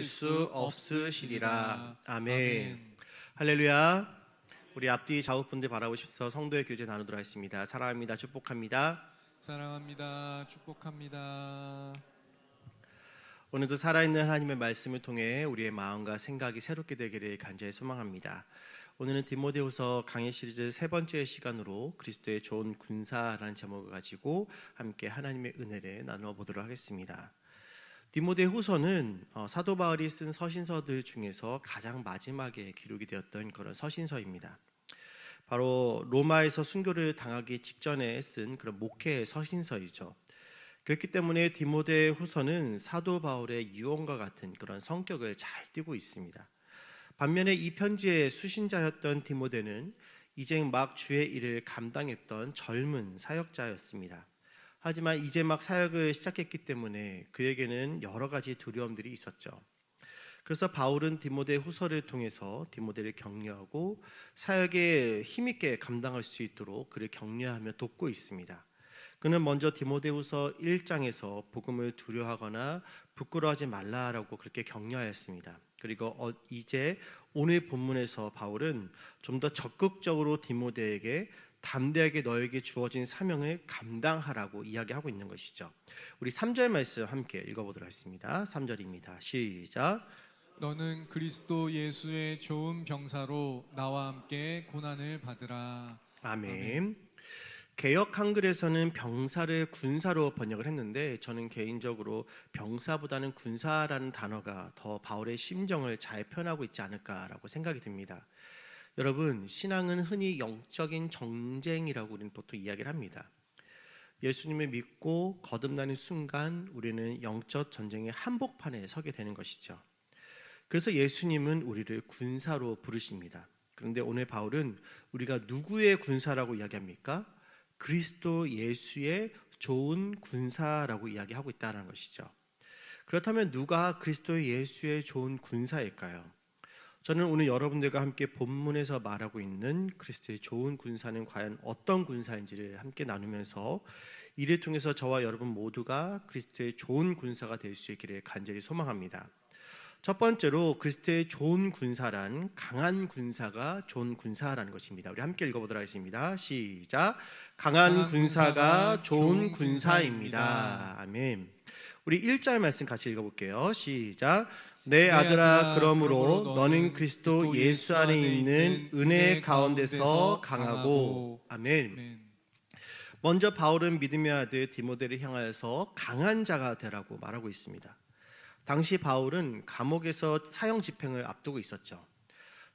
수 없으시리라. 아멘. 아멘. 할렐루야. 우리 앞뒤 좌우분들 바라보셔서 성도의 교제 나누도록 하겠습니다. 사랑합니다. 축복합니다. 사랑합니다. 축복합니다. 오늘도 살아있는 하나님의 말씀을 통해 우리의 마음과 생각이 새롭게 되기를 간절히 소망합니다. 오늘은 디모데후서 강의 시리즈 세 번째 시간으로 그리스도의 좋은 군사라는 제목을 가지고 함께 하나님의 은혜를 나누어 보도록 하겠습니다. 디모데후서는 사도 바울이 쓴 서신서들 중에서 가장 마지막에 기록이 되었던 그런 서신서입니다. 바로 로마에서 순교를 당하기 직전에 쓴 그런 목회 서신서이죠. 그렇기 때문에 디모데후서는 사도 바울의 유언과 같은 그런 성격을 잘 띠고 있습니다. 반면에 이 편지의 수신자였던 디모데는 이제 막 주의 일을 감당했던 젊은 사역자였습니다. 하지만 이제 막 사역을 시작했기 때문에 그에게는 여러 가지 두려움들이 있었죠. 그래서 바울은 디모데 후서를 통해서 디모데를 격려하고 사역에 힘있게 감당할 수 있도록 그를 격려하며 돕고 있습니다. 그는 먼저 디모데후서 1장에서 복음을 두려워하거나 부끄러워하지 말라라고 그렇게 격려하였습니다. 그리고 이제 오늘 본문에서 바울은 좀 더 적극적으로 디모데에게 담대하게 너에게 주어진 사명을 감당하라고 이야기하고 있는 것이죠. 우리 3절 말씀 함께 읽어보도록 하겠습니다. 3절입니다. 시작. 너는 그리스도 예수의 좋은 병사로 나와 함께 고난을 받으라. 아멘. 개역 한글에서는 병사를 군사로 번역을 했는데 저는 개인적으로 병사보다는 군사라는 단어가 더 바울의 심정을 잘 표현하고 있지 않을까라고 생각이 듭니다. 여러분, 신앙은 흔히 영적인 정쟁이라고 우리는 보통 이야기를 합니다. 예수님을 믿고 거듭나는 순간 우리는 영적 전쟁의 한복판에 서게 되는 것이죠. 그래서 예수님은 우리를 군사로 부르십니다. 그런데 오늘 바울은 우리가 누구의 군사라고 이야기합니까? 그리스도 예수의 좋은 군사라고 이야기하고 있다는 것이죠. 그렇다면 누가 그리스도 예수의 좋은 군사일까요? 저는 오늘 여러분들과 함께 본문에서 말하고 있는 그리스도의 좋은 군사는 과연 어떤 군사인지를 함께 나누면서 이를 통해서 저와 여러분 모두가 그리스도의 좋은 군사가 될 수 있기를 간절히 소망합니다. 첫 번째로 그리스도의 좋은 군사란 강한 군사가 좋은 군사라는 것입니다. 우리 함께 읽어보도록 하겠습니다. 시작. 강한 군사가 좋은 군사입니다. 아멘. 우리 1절 말씀 같이 읽어볼게요. 시작. 내 아들아, 그러므로 너는 그리스도 예수 안에 있는 은혜 가운데서 강하고. 아멘. 먼저 바울은 믿음의 아들 디모데를 향하여서 강한 자가 되라고 말하고 있습니다. 당시 바울은 감옥에서 사형 집행을 앞두고 있었죠.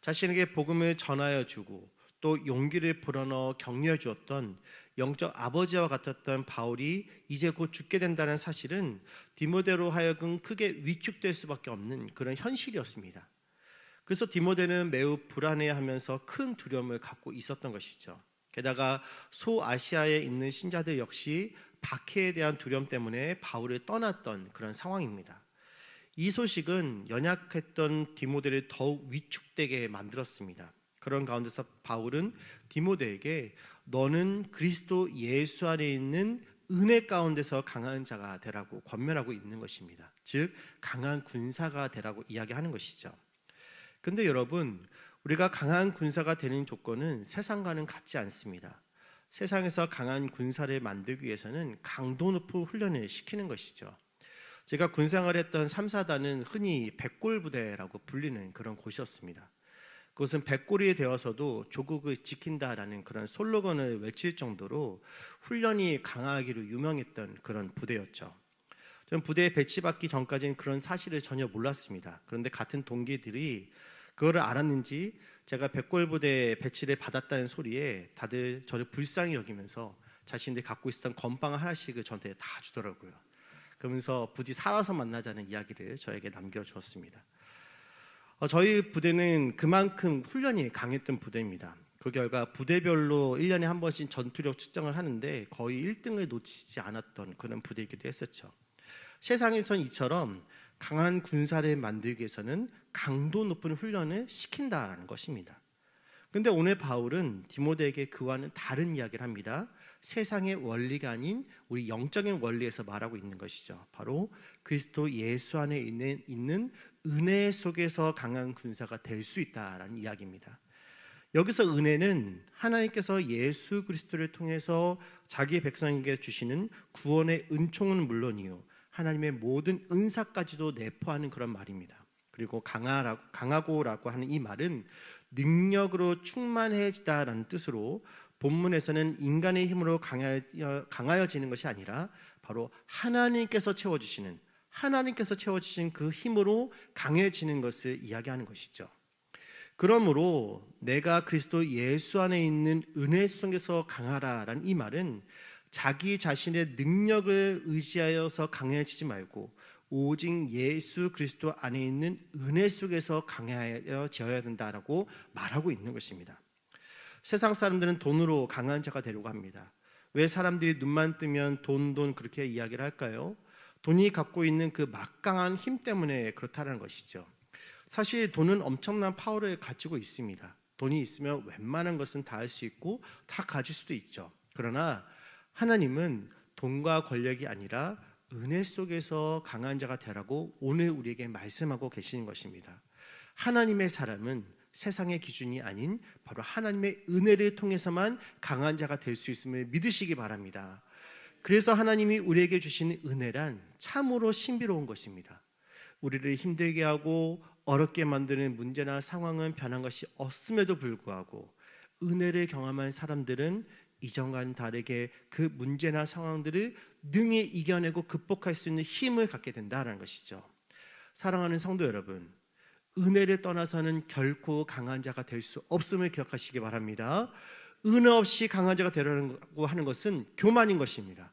자신에게 복음을 전하여 주고 또 용기를 불어넣어 격려해 주었던 영적 아버지와 같았던 바울이 이제 곧 죽게 된다는 사실은 디모데로 하여금 크게 위축될 수밖에 없는 그런 현실이었습니다. 그래서 디모데는 매우 불안해하면서 큰 두려움을 갖고 있었던 것이죠. 게다가 소아시아에 있는 신자들 역시 박해에 대한 두려움 때문에 바울을 떠났던 그런 상황입니다. 이 소식은 연약했던 디모데를 더욱 위축되게 만들었습니다. 그런 가운데서 바울은 디모데에게 너는 그리스도 예수 안에 있는 은혜 가운데서 강한 자가 되라고 권면하고 있는 것입니다. 즉 강한 군사가 되라고 이야기하는 것이죠. 그런데 여러분, 우리가 강한 군사가 되는 조건은 세상과는 같지 않습니다. 세상에서 강한 군사를 만들기 위해서는 강도 높은 훈련을 시키는 것이죠. 제가 군생활을 했던 3, 4단은 흔히 백골부대라고 불리는 그런 곳이었습니다. 그것은 백골이 되어서도 조국을 지킨다라는 그런 슬로건을 외칠 정도로 훈련이 강하기로 유명했던 그런 부대였죠. 저는 부대에 배치받기 전까지는 그런 사실을 전혀 몰랐습니다. 그런데 같은 동기들이 그거를 알았는지 제가 백골부대에 배치를 받았다는 소리에 다들 저를 불쌍히 여기면서 자신들이 갖고 있었던 건빵 하나씩을 저한테 다 주더라고요. 그러면서 부디 살아서 만나자는 이야기를 저에게 남겨주었습니다. 저희 부대는 그만큼 훈련이 강했던 부대입니다. 그 결과 부대별로 1년에 한 번씩 전투력 측정을 하는데 거의 1등을 놓치지 않았던 그런 부대이기도 했었죠. 세상에선 이처럼 강한 군사를 만들기 위해서는 강도 높은 훈련을 시킨다라는 것입니다. 그런데 오늘 바울은 디모데에게 그와는 다른 이야기를 합니다. 세상의 원리가 아닌 우리 영적인 원리에서 말하고 있는 것이죠. 바로 그리스도 예수 안에 있는 은혜 속에서 강한 군사가 될 수 있다라는 이야기입니다. 여기서 은혜는 하나님께서 예수 그리스도를 통해서 자기 백성에게 주시는 구원의 은총은 물론이요 하나님의 모든 은사까지도 내포하는 그런 말입니다. 그리고 강하고라고 하는 이 말은 능력으로 충만해지다라는 뜻으로 본문에서는 인간의 힘으로 강하여지는 것이 아니라 바로 하나님께서 채워주신 그 힘으로 강해지는 것을 이야기하는 것이죠. 그러므로 내가 그리스도 예수 안에 있는 은혜 속에서 강하라라는 이 말은 자기 자신의 능력을 의지하여서 강해지지 말고 오직 예수 그리스도 안에 있는 은혜 속에서 강해져야 된다라고 말하고 있는 것입니다. 세상 사람들은 돈으로 강한 자가 되려고 합니다. 왜 사람들이 눈만 뜨면 돈 그렇게 이야기를 할까요? 돈이 갖고 있는 그 막강한 힘 때문에 그렇다는 것이죠. 사실 돈은 엄청난 파워를 가지고 있습니다. 돈이 있으면 웬만한 것은 다 할 수 있고 다 가질 수도 있죠. 그러나 하나님은 돈과 권력이 아니라 은혜 속에서 강한 자가 되라고 오늘 우리에게 말씀하고 계시는 것입니다. 하나님의 사람은 세상의 기준이 아닌 바로 하나님의 은혜를 통해서만 강한 자가 될 수 있음을 믿으시기 바랍니다. 그래서 하나님이 우리에게 주신 은혜란 참으로 신비로운 것입니다. 우리를 힘들게 하고 어렵게 만드는 문제나 상황은 변한 것이 없음에도 불구하고 은혜를 경험한 사람들은 이전과는 다르게 그 문제나 상황들을 능히 이겨내고 극복할 수 있는 힘을 갖게 된다는 것이죠. 사랑하는 성도 여러분, 은혜를 떠나서는 결코 강한 자가 될 수 없음을 기억하시기 바랍니다. 은혜 없이 강한 자가 되려고 하는 것은 교만인 것입니다.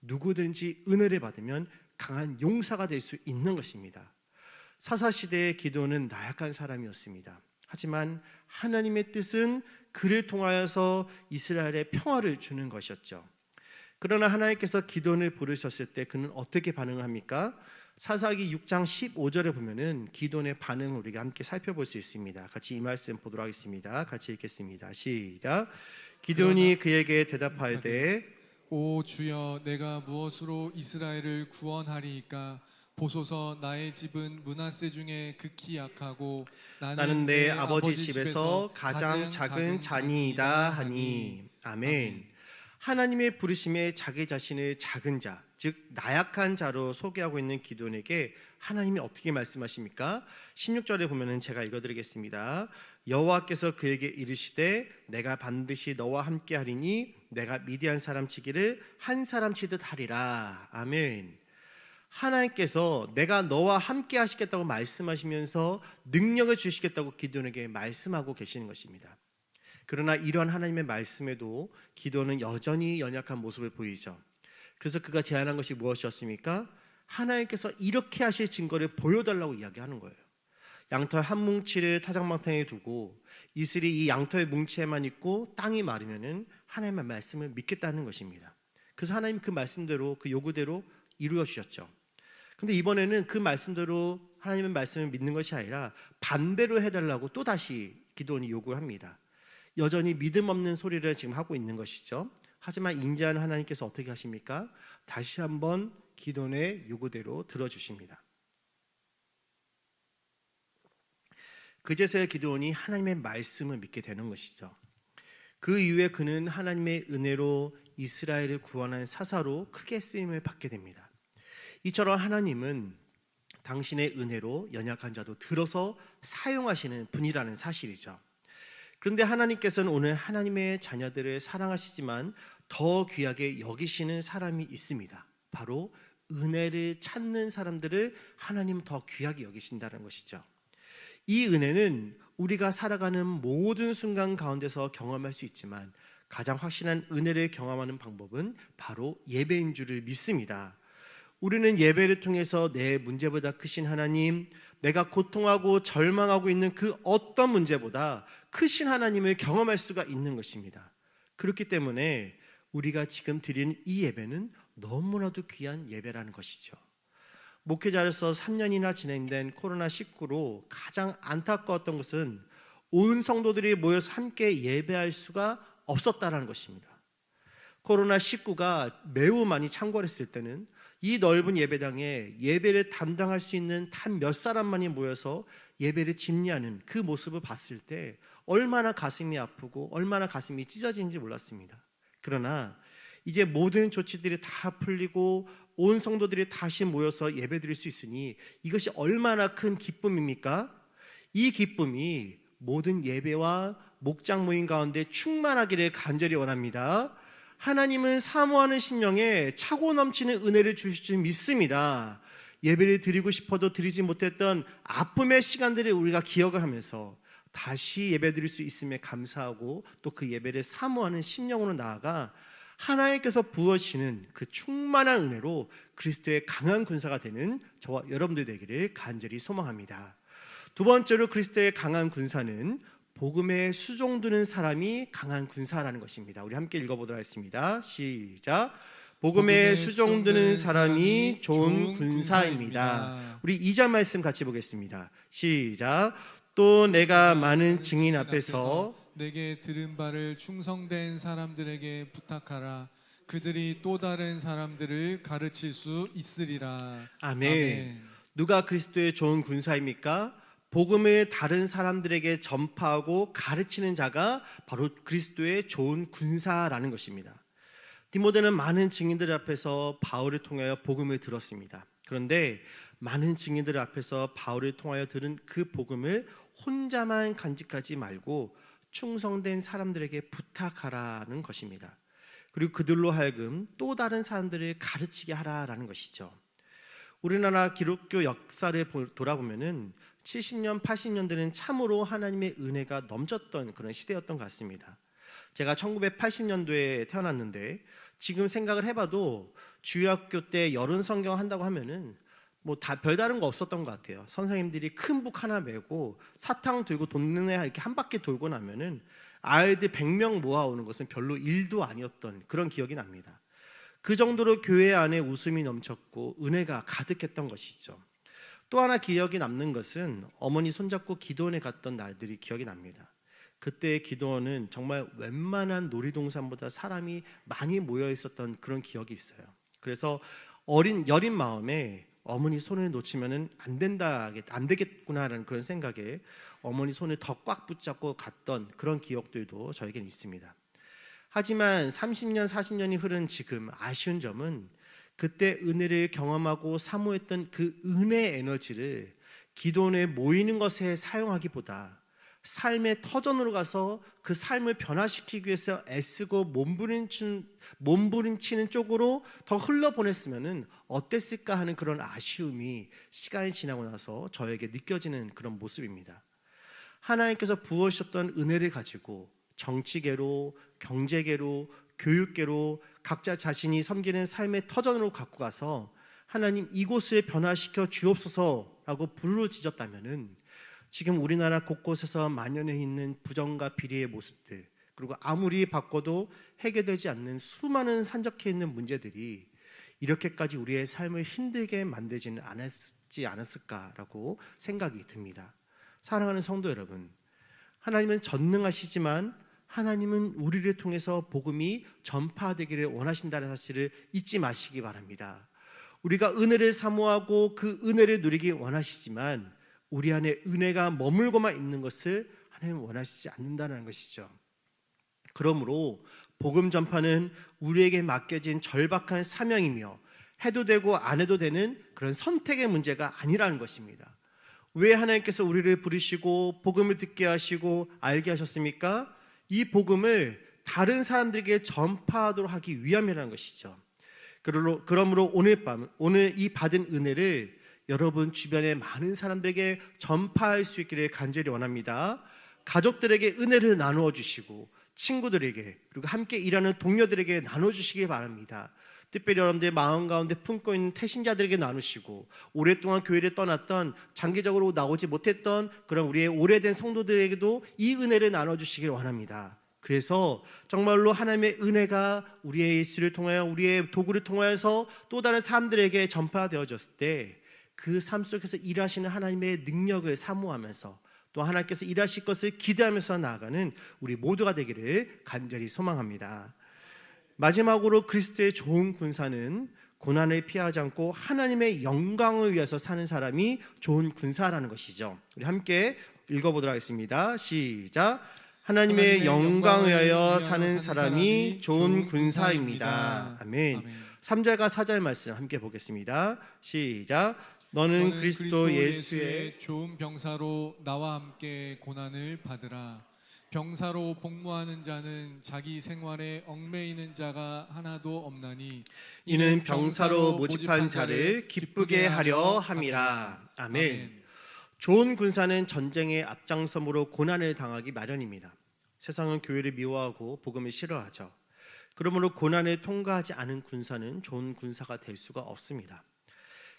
누구든지 은혜를 받으면 강한 용사가 될 수 있는 것입니다. 사사시대의 기도는 나약한 사람이었습니다. 하지만 하나님의 뜻은 그를 통하여서 이스라엘에 평화를 주는 것이었죠. 그러나 하나님께서 기도원을 부르셨을 때 그는 어떻게 반응을 합니까? 사사기 6장 15절에 보면은 기도원의 반응을 우리가 함께 살펴볼 수 있습니다. 같이 이 말씀 보도록 하겠습니다. 같이 읽겠습니다. 시작. 기도원이 그에게 대답하되 오 주여, 내가 무엇으로 이스라엘을 구원하리이까? 보소서, 나의 집은 므낫세 중에 극히 약하고 나는 내 아버지 집에서 가장 작은 자니이다 하니. 아멘. 하나님의 부르심에 자기 자신을 작은 자, 즉 나약한 자로 소개하고 있는 기도원에게 하나님이 어떻게 말씀하십니까? 16절에 보면은 제가 읽어드리겠습니다. 여호와께서 그에게 이르시되 내가 반드시 너와 함께 하리니 내가 미디안 사람 치기를 한 사람 치듯 하리라. 아멘. 하나님께서 내가 너와 함께 하시겠다고 말씀하시면서 능력을 주시겠다고 기도원에게 말씀하고 계시는 것입니다. 그러나 이러한 하나님의 말씀에도 기도는 여전히 연약한 모습을 보이죠. 그래서 그가 제안한 것이 무엇이었습니까? 하나님께서 이렇게 하실 증거를 보여달라고 이야기하는 거예요. 양털 한 뭉치를 타작망탕에 두고 이슬이 이 양털 뭉치에만 있고 땅이 마르면은 하나님의 말씀을 믿겠다는 것입니다. 그래서 하나님 그 말씀대로 그 요구대로 이루어 주셨죠. 근데 이번에는 그 말씀대로 하나님의 말씀을 믿는 것이 아니라 반대로 해달라고 또다시 기도원이 요구를 합니다. 여전히 믿음 없는 소리를 지금 하고 있는 것이죠. 하지만 인자한 하나님께서 어떻게 하십니까? 다시 한번 기도원의 요구대로 들어주십니다. 그제서야 기도원이 하나님의 말씀을 믿게 되는 것이죠. 그 이후에 그는 하나님의 은혜로 이스라엘을 구원한 사사로 크게 쓰임을 받게 됩니다. 이처럼 하나님은 당신의 은혜로 연약한 자도 들어서 사용하시는 분이라는 사실이죠. 그런데 하나님께서는 오늘 하나님의 자녀들을 사랑하시지만 더 귀하게 여기시는 사람이 있습니다. 바로 은혜를 찾는 사람들을 하나님은 더 귀하게 여기신다는 것이죠. 이 은혜는 우리가 살아가는 모든 순간 가운데서 경험할 수 있지만 가장 확실한 은혜를 경험하는 방법은 바로 예배인 줄을 믿습니다. 우리는 예배를 통해서 내 문제보다 크신 하나님, 내가 고통하고 절망하고 있는 그 어떤 문제보다 크신 하나님을 경험할 수가 있는 것입니다. 그렇기 때문에 우리가 지금 드리는 이 예배는 너무나도 귀한 예배라는 것이죠. 목회자로서 3년이나 진행된 코로나19로 가장 안타까웠던 것은 온 성도들이 모여서 함께 예배할 수가 없었다는 것입니다. 코로나19가 매우 많이 창궐했을 때는 이 넓은 예배당에 예배를 담당할 수 있는 단 몇 사람만이 모여서 예배를 집례하는 그 모습을 봤을 때 얼마나 가슴이 아프고 얼마나 가슴이 찢어지는지 몰랐습니다. 그러나 이제 모든 조치들이 다 풀리고 온 성도들이 다시 모여서 예배드릴 수 있으니 이것이 얼마나 큰 기쁨입니까? 이 기쁨이 모든 예배와 목장 모임 가운데 충만하기를 간절히 원합니다. 하나님은 사모하는 심령에 차고 넘치는 은혜를 주실 줄 믿습니다. 예배를 드리고 싶어도 드리지 못했던 아픔의 시간들을 우리가 기억을 하면서 다시 예배드릴 수 있음에 감사하고 또 그 예배를 사모하는 심령으로 나아가 하나님께서 부어주시는 그 충만한 은혜로 그리스도의 강한 군사가 되는 저와 여러분들 되기를 간절히 소망합니다. 두 번째로 그리스도의 강한 군사는 복음에 수종드는 사람이 강한 군사라는 것입니다. 우리 함께 읽어보도록 하겠습니다. 시작. 복음에 수종드는 사람이 좋은 군사입니다. 우리 2절 말씀 같이 보겠습니다. 시작. 또 내가 많은 증인 앞에서 내게 들은 바를 충성된 사람들에게 부탁하라. 그들이 또 다른 사람들을 가르칠 수 있으리라. 아멘. 누가 그리스도의 좋은 군사입니까? 복음을 다른 사람들에게 전파하고 가르치는 자가 바로 그리스도의 좋은 군사라는 것입니다. 디모데는 많은 증인들 앞에서 바울을 통하여 복음을 들었습니다. 그런데 많은 증인들 앞에서 바울을 통하여 들은 그 복음을 혼자만 간직하지 말고 충성된 사람들에게 부탁하라는 것입니다. 그리고 그들로 하여금 또 다른 사람들을 가르치게 하라라는 것이죠. 우리나라 기독교 역사를 돌아보면은 70년, 80년대는 참으로 하나님의 은혜가 넘쳤던 그런 시대였던 것 같습니다. 제가 1980년도에 태어났는데 지금 생각을 해봐도 주일학교 때 여름 성경 한다고 하면은 뭐 다 별다른 거 없었던 것 같아요. 선생님들이 큰 북 하나 메고 사탕 들고 돈내 이렇게 한 바퀴 돌고 나면은 아이들 100명 모아오는 것은 별로 일도 아니었던 그런 기억이 납니다. 그 정도로 교회 안에 웃음이 넘쳤고 은혜가 가득했던 것이죠. 또 하나 기억이 남는 것은 어머니 손잡고 기도원에 갔던 날들이 기억이 납니다. 그때의 기도원은 정말 웬만한 놀이동산보다 사람이 많이 모여 있었던 그런 기억이 있어요. 그래서 여린 마음에 어머니 손을 놓치면은 안 되겠구나라는 그런 생각에 어머니 손을 더 꽉 붙잡고 갔던 그런 기억들도 저에겐 있습니다. 하지만 30년, 40년이 흐른 지금 아쉬운 점은 그때 은혜를 경험하고 사모했던 그 은혜의 에너지를 기도원에 모이는 것에 사용하기보다 삶의 터전으로 가서 그 삶을 변화시키기 위해서 애쓰고 몸부림치는 쪽으로 더 흘러보냈으면 어땠을까 하는 그런 아쉬움이 시간이 지나고 나서 저에게 느껴지는 그런 모습입니다. 하나님께서 부어주셨던 은혜를 가지고 정치계로, 경제계로, 교육계로 각자 자신이 섬기는 삶의 터전으로 갖고 가서 하나님 이곳을 변화시켜 주옵소서라고 부르짖었다면은 지금 우리나라 곳곳에서 만연해 있는 부정과 비리의 모습들, 그리고 아무리 바꿔도 해결되지 않는 수많은 산적해 있는 문제들이 이렇게까지 우리의 삶을 힘들게 만들지는 않았지 않았을까라고 생각이 듭니다. 사랑하는 성도 여러분, 하나님은 전능하시지만 하나님은 우리를 통해서 복음이 전파되기를 원하신다는 사실을 잊지 마시기 바랍니다. 우리가 은혜를 사모하고 그 은혜를 누리기 원하시지만 우리 안에 은혜가 머물고만 있는 것을 하나님은 원하시지 않는다는 것이죠. 그러므로 복음 전파는 우리에게 맡겨진 절박한 사명이며 해도 되고 안 해도 되는 그런 선택의 문제가 아니라는 것입니다. 왜 하나님께서 우리를 부르시고 복음을 듣게 하시고 알게 하셨습니까? 이 복음을 다른 사람들에게 전파하도록 하기 위함이라는 것이죠. 그러므로 오늘 이 받은 은혜를 여러분 주변의 많은 사람들에게 전파할 수 있기를 간절히 원합니다. 가족들에게 은혜를 나누어 주시고 친구들에게 그리고 함께 일하는 동료들에게 나눠주시기 바랍니다. 특별히 여러분들의 마음 가운데 품고 있는 태신자들에게 나누시고 오랫동안 교회를 떠났던 장기적으로 나오지 못했던 그런 우리의 오래된 성도들에게도 이 은혜를 나눠주시길 원합니다. 그래서 정말로 하나님의 은혜가 우리의 예수를 통하여 우리의 도구를 통하여서 또 다른 사람들에게 전파되어졌을 때 그 삶 속에서 일하시는 하나님의 능력을 사모하면서 또 하나님께서 일하실 것을 기대하면서 나아가는 우리 모두가 되기를 간절히 소망합니다. 마지막으로 그리스도의 좋은 군사는 고난을 피하지 않고 하나님의 영광을 위해서 사는 사람이 좋은 군사라는 것이죠. 우리 함께 읽어보도록 하겠습니다. 시작. 하나님의 영광을 위하여 사는 사람이 좋은 군사입니다. 아멘. 3절과 4절 말씀 함께 보겠습니다. 시작. 너는 그리스도 예수의 좋은 병사로 나와 함께 고난을 받으라. 병사로 복무하는 자는 자기 생활에 얽매이는 자가 하나도 없나니 이는 병사로 모집한 자를 기쁘게 하려 함이라. 아멘. 좋은 군사는 전쟁의 앞장섬으로 고난을 당하기 마련입니다. 세상은 교회를 미워하고 복음을 싫어하죠. 그러므로 고난을 통과하지 않은 군사는 좋은 군사가 될 수가 없습니다.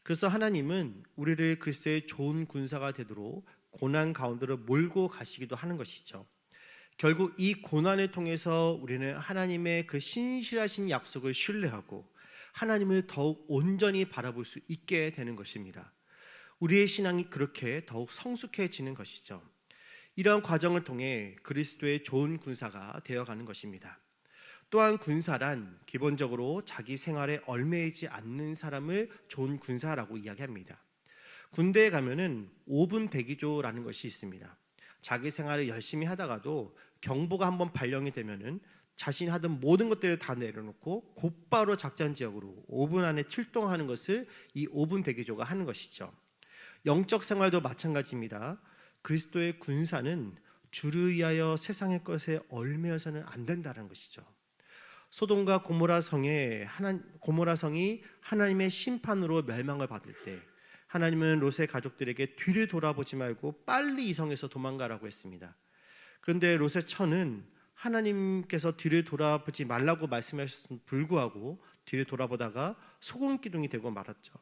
그래서 하나님은 우리를 그리스도의 좋은 군사가 되도록 고난 가운데로 몰고 가시기도 하는 것이죠. 결국 이 고난을 통해서 우리는 하나님의 그 신실하신 약속을 신뢰하고 하나님을 더욱 온전히 바라볼 수 있게 되는 것입니다. 우리의 신앙이 그렇게 더욱 성숙해지는 것이죠. 이러한 과정을 통해 그리스도의 좋은 군사가 되어가는 것입니다. 또한 군사란 기본적으로 자기 생활에 얽매이지 않는 사람을 좋은 군사라고 이야기합니다. 군대에 가면은 5분 대기조라는 것이 있습니다. 자기 생활을 열심히 하다가도 경보가 한번 발령이 되면은 자신이 하던 모든 것들을 다 내려놓고 곧바로 작전 지역으로 5분 안에 출동하는 것을 이 5분 대기조가 하는 것이죠. 영적 생활도 마찬가지입니다. 그리스도의 군사는 주를 위하여 세상의 것에 얽매여서는 안 된다는 것이죠. 소돔과 고모라 성이 하나님의 심판으로 멸망을 받을 때 하나님은 롯의 가족들에게 뒤를 돌아보지 말고 빨리 이 성에서 도망가라고 했습니다. 그런데 롯의 처는 하나님께서 뒤를 돌아보지 말라고 말씀하셨음에도 불구하고 뒤를 돌아보다가 소금 기둥이 되고 말았죠.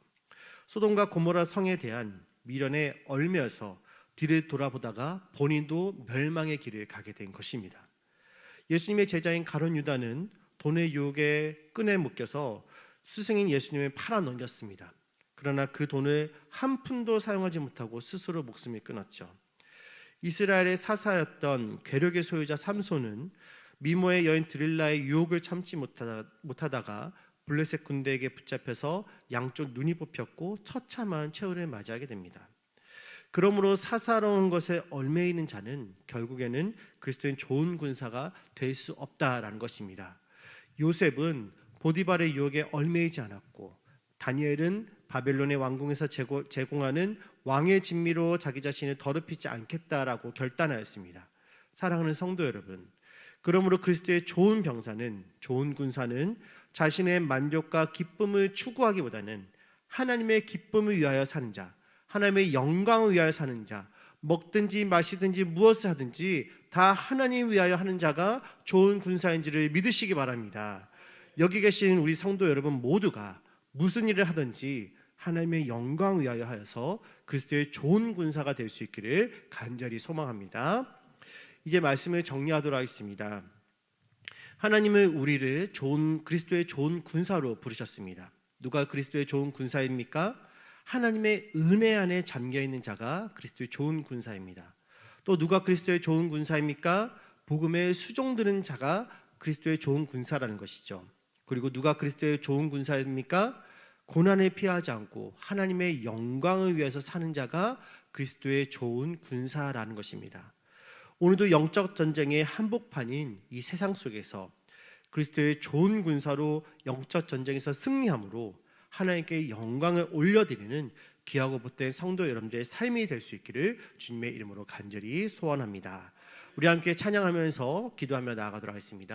소돔과 고모라 성에 대한 미련에 얽매여서 뒤를 돌아보다가 본인도 멸망의 길을 가게 된 것입니다. 예수님의 제자인 가룟 유다는 돈의 유혹에 끈에 묶여서 스승인 예수님을 팔아 넘겼습니다. 그러나 그 돈을 한 푼도 사용하지 못하고 스스로 목숨을 끊었죠. 이스라엘의 사사였던 괴력의 소유자 삼손은 미모의 여인 드릴라의 유혹을 참지 못하다가 블레셋 군대에게 붙잡혀서 양쪽 눈이 뽑혔고 처참한 최후를 맞이하게 됩니다. 그러므로 사사로운 것에 얽매이는 자는 결국에는 그리스도인 좋은 군사가 될 수 없다라는 것입니다. 요셉은 보디발의 유혹에 얽매이지 않았고 다니엘은 바벨론의 왕궁에서 제공하는 왕의 진미로 자기 자신을 더럽히지 않겠다라고 결단하였습니다. 사랑하는 성도 여러분, 그러므로 그리스도의 좋은 병사는, 좋은 군사는 자신의 만족과 기쁨을 추구하기보다는 하나님의 기쁨을 위하여 사는 자, 하나님의 영광을 위하여 사는 자, 먹든지 마시든지 무엇을 하든지 다 하나님 위하여 하는 자가 좋은 군사인지를 믿으시기 바랍니다. 여기 계신 우리 성도 여러분 모두가 무슨 일을 하든지 하나님의 영광을 위하여 하여서 그리스도의 좋은 군사가 될 수 있기를 간절히 소망합니다. 이제 말씀을 정리하도록 하겠습니다. 하나님은 우리를 그리스도의 좋은 군사로 부르셨습니다. 누가 그리스도의 좋은 군사입니까? 하나님의 은혜 안에 잠겨있는 자가 그리스도의 좋은 군사입니다. 또 누가 그리스도의 좋은 군사입니까? 복음에 수종드는 자가 그리스도의 좋은 군사라는 것이죠. 그리고 누가 그리스도의 좋은 군사입니까? 고난을 피하지 않고 하나님의 영광을 위해서 사는 자가 그리스도의 좋은 군사라는 것입니다. 오늘도 영적 전쟁의 한복판인 이 세상 속에서 그리스도의 좋은 군사로 영적 전쟁에서 승리함으로 하나님께 영광을 올려드리는 귀하고 복된 성도 여러분들의 삶이 될 수 있기를 주님의 이름으로 간절히 소원합니다. 우리 함께 찬양하면서 기도하며 나아가도록 하겠습니다.